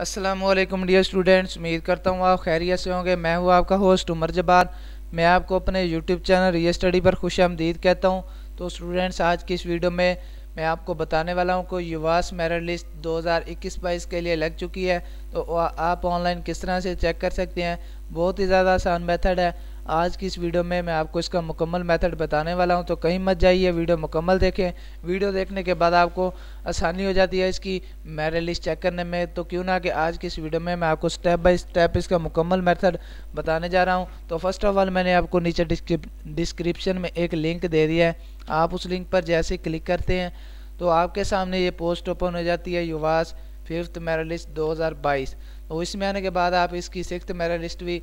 अस्सलामुअलैकुम dear students, उम्मीद करता हूँ आप खैरियत से होंगे। मैं हूँ आपका होस्ट उमर जब्बार। मैं आपको अपने यूट्यूब चैनल रियल स्टडी पर खुशामदीद कहता हूँ। तो स्टूडेंट्स, आज की इस वीडियो में मैं आपको बताने वाला हूँ कि युवास मेरिट लिस्ट 2021-22 के लिए लग चुकी है। तो आप ऑनलाइन किस तरह से चेक कर सकते हैं। बहुत ही ज़्यादा आसान मेथड है। आज की इस वीडियो में मैं आपको इसका मुकम्मल मेथड बताने वाला हूं, तो कहीं मत जाइए, वीडियो मुकम्मल देखें। वीडियो देखने के बाद आपको आसानी हो जाती है इसकी मेरिट लिस्ट चेक करने में। तो क्यों ना कि आज की इस वीडियो में मैं आपको स्टेप बाय स्टेप इसका मुकम्मल मेथड बताने जा रहा हूं। तो फर्स्ट ऑफ ऑल मैंने आपको नीचे डिस्क्रिप्शन में एक लिंक दे दिया है। आप उस लिंक पर जैसे क्लिक करते हैं तो आपके सामने ये पोस्ट ओपन हो जाती है, युवास 5th मेरिट लिस्ट 2022। तो इसमें आने के बाद आप इसकी 6th मेरिट लिस्ट भी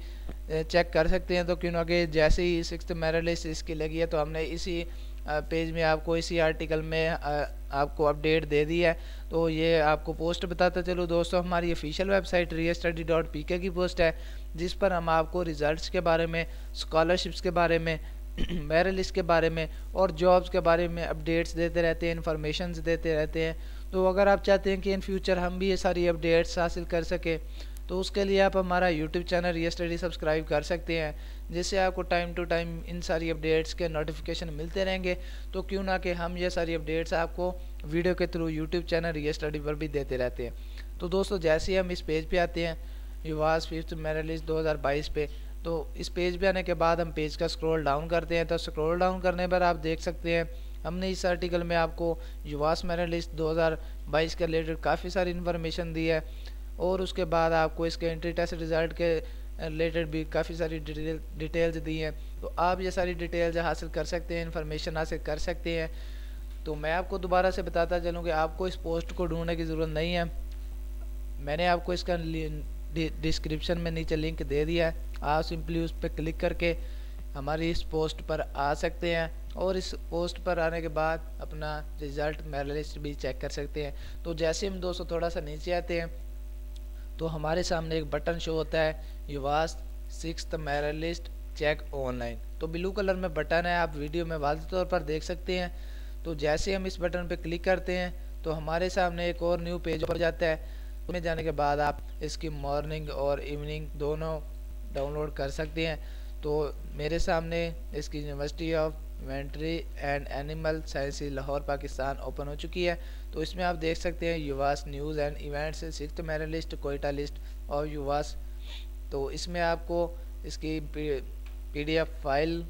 चेक कर सकते हैं। तो क्यों ना कि जैसे ही 6th मेरिट लिस्ट इसकी लगी है तो हमने इसी पेज में आपको इसी आर्टिकल में आपको अपडेट दे दी है। तो ये आपको पोस्ट बताता चलो दोस्तों, हमारी ऑफिशियल वेबसाइट realstudy.pk की पोस्ट है, जिस पर हम आपको रिजल्ट्स के बारे में, स्कॉलरशिप्स के बारे में, मेरिट लिस्ट के बारे में और जॉब्स के बारे में अपडेट्स देते रहते हैं, इन्फॉर्मेशन देते रहते हैं। तो अगर आप चाहते हैं कि इन फ्यूचर हम भी ये सारी अपडेट्स हासिल कर सकें तो उसके लिए आप हमारा YouTube channel real study subscribe कर सकते हैं, जिससे आपको टाइम टू टाइम इन सारी अपडेट्स के नोटिफिकेशन मिलते रहेंगे। तो क्यों ना कि हम ये सारी अपडेट्स आपको वीडियो के through YouTube channel real study पर भी देते रहते हैं। तो दोस्तों, जैसे ही हम इस पेज पे आते हैं युवास 5th मेरिट लिस्ट 2022 पे, तो इस पेज पे आने के बाद हम पेज का स्क्रॉल डाउन करते हैं। तो स्क्रॉल डाउन करने पर आप देख सकते हैं हमने इस आर्टिकल में आपको युवास मेरिट लिस्ट 2022 के रिलेटेड काफ़ी सारी इन्फॉर्मेशन दी है और उसके बाद आपको इसके एंट्री टेस्ट रिजल्ट के रिलेटेड भी काफ़ी सारी डिटेल्स दी हैं। तो आप ये सारी डिटेल्स हासिल कर सकते हैं, इन्फॉर्मेशन हासिल कर सकते हैं। तो मैं आपको दोबारा से बताता चलूँ कि आपको इस पोस्ट को ढूंढने की ज़रूरत नहीं है। मैंने आपको इसका डिस्क्रिप्शन में नीचे लिंक दे दिया है। आप सिंपली उस पर क्लिक करके हमारी इस पोस्ट पर आ सकते हैं और इस पोस्ट पर आने के बाद अपना रिज़ल्ट मेरिट लिस्ट भी चेक कर सकते हैं। तो जैसे हम दोस्तों थोड़ा सा नीचे आते हैं तो हमारे सामने एक बटन शो होता है, युवास 6th merit list check online. तो ब्लू कलर में बटन है, आप वीडियो में वाज़ेह तौर पर देख सकते हैं। तो जैसे हम इस बटन पर क्लिक करते हैं तो हमारे सामने एक और न्यू पेज पर जाता है। उसमें जाने के बाद आप इसकी मॉर्निंग और इवनिंग दोनों डाउनलोड कर सकते हैं। तो मेरे सामने इसकी university of veterinary and animal sciences Lahore Pakistan open हो चुकी है। तो इसमें आप देख सकते हैं UVAS news and events 6th merit list Quetta list और युवास। तो इसमें आपको इसकी PDF फाइल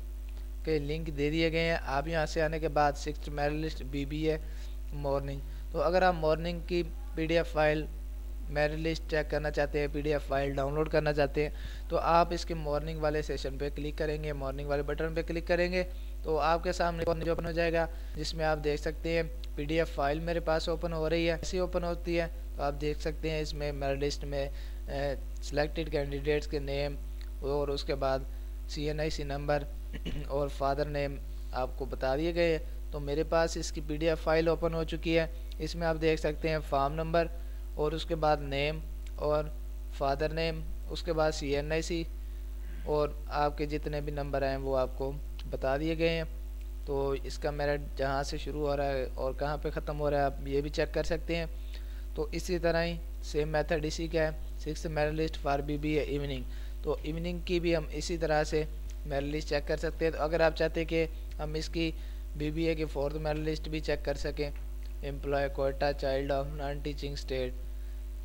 के लिंक दे दिए गए हैं। आप यहाँ से आने के बाद 6th merit list BBA morning. तो अगर आप मॉर्निंग की PDF file merit list check करना चाहते हैं, PDF फाइल डाउनलोड करना चाहते हैं, तो आप इसके मॉर्निंग वाले सेशन पे क्लिक करेंगे, मॉर्निंग वाले बटन पे क्लिक करेंगे तो आपके सामने ओपन हो जाएगा, जिसमें आप देख सकते हैं PDF फाइल मेरे पास ओपन हो रही है। ऐसी ओपन होती है तो आप देख सकते हैं इसमें मेरिट लिस्ट में सिलेक्टेड कैंडिडेट्स के नेम और उसके बाद CNIC नंबर और फादर नेम आपको बता दिए गए। तो मेरे पास इसकी PDF फाइल ओपन हो चुकी है। इसमें आप देख सकते हैं फॉर्म नंबर और उसके बाद नेम और फादर नेम, उसके बाद CNIC और आपके जितने भी नंबर हैं वो आपको बता दिए गए हैं। तो इसका मेरिट जहाँ से शुरू हो रहा है और कहाँ पे ख़त्म हो रहा है आप ये भी चेक कर सकते हैं। तो इसी तरह ही सेम मेथड इसी का है, 6th merit list for BBA evening. तो इवनिंग की भी हम इसी तरह से मेरिट लिस्ट चेक कर सकते हैं। तो अगर आप चाहते हैं कि हम इसकी BBA की 4th मेरिट लिस्ट भी चेक कर सकें, employ quota child of non teaching state,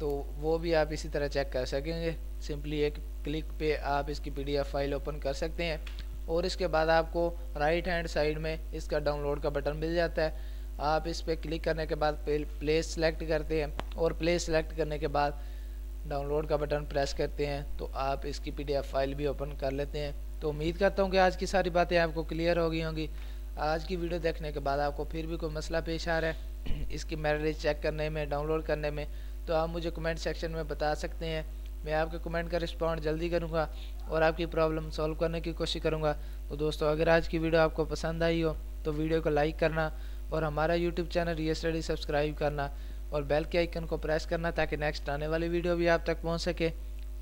तो वो भी आप इसी तरह चेक कर सकेंगे। सिंपली एक क्लिक पे आप इसकी PDF फाइल ओपन कर सकते हैं और इसके बाद आपको राइट हैंड साइड में इसका डाउनलोड का बटन मिल जाता है। आप इस पर क्लिक करने के बाद प्लेस सेलेक्ट करते हैं और प्लेस सेलेक्ट करने के बाद डाउनलोड का बटन प्रेस करते हैं तो आप इसकी PDF फाइल भी ओपन कर लेते हैं। तो उम्मीद करता हूँ कि आज की सारी बातें आपको क्लियर हो गई होंगी। आज की वीडियो देखने के बाद आपको फिर भी कोई मसला पेश आ रहा है इसकी मेरिट लिस्ट चेक करने में, डाउनलोड करने में, तो आप मुझे कमेंट सेक्शन में बता सकते हैं। मैं आपके कमेंट का रिस्पॉन्ड जल्दी करूंगा और आपकी प्रॉब्लम सॉल्व करने की कोशिश करूंगा। तो दोस्तों, अगर आज की वीडियो आपको पसंद आई हो तो वीडियो को लाइक करना और हमारा YouTube channel real study subscribe करना और बेल के आइकन को प्रेस करना, ताकि नेक्स्ट आने वाली वीडियो भी आप तक पहुँच सके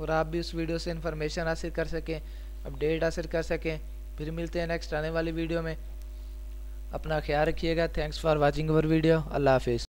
और आप भी उस वीडियो से इन्फॉर्मेशन हासिल कर सकें, अपडेट हासिल कर सकें। फिर मिलते हैं नेक्स्ट आने वाली वीडियो में। अपना ख्याल रखिएगा। Thanks for watching our video. अल्लाह हाफिज़।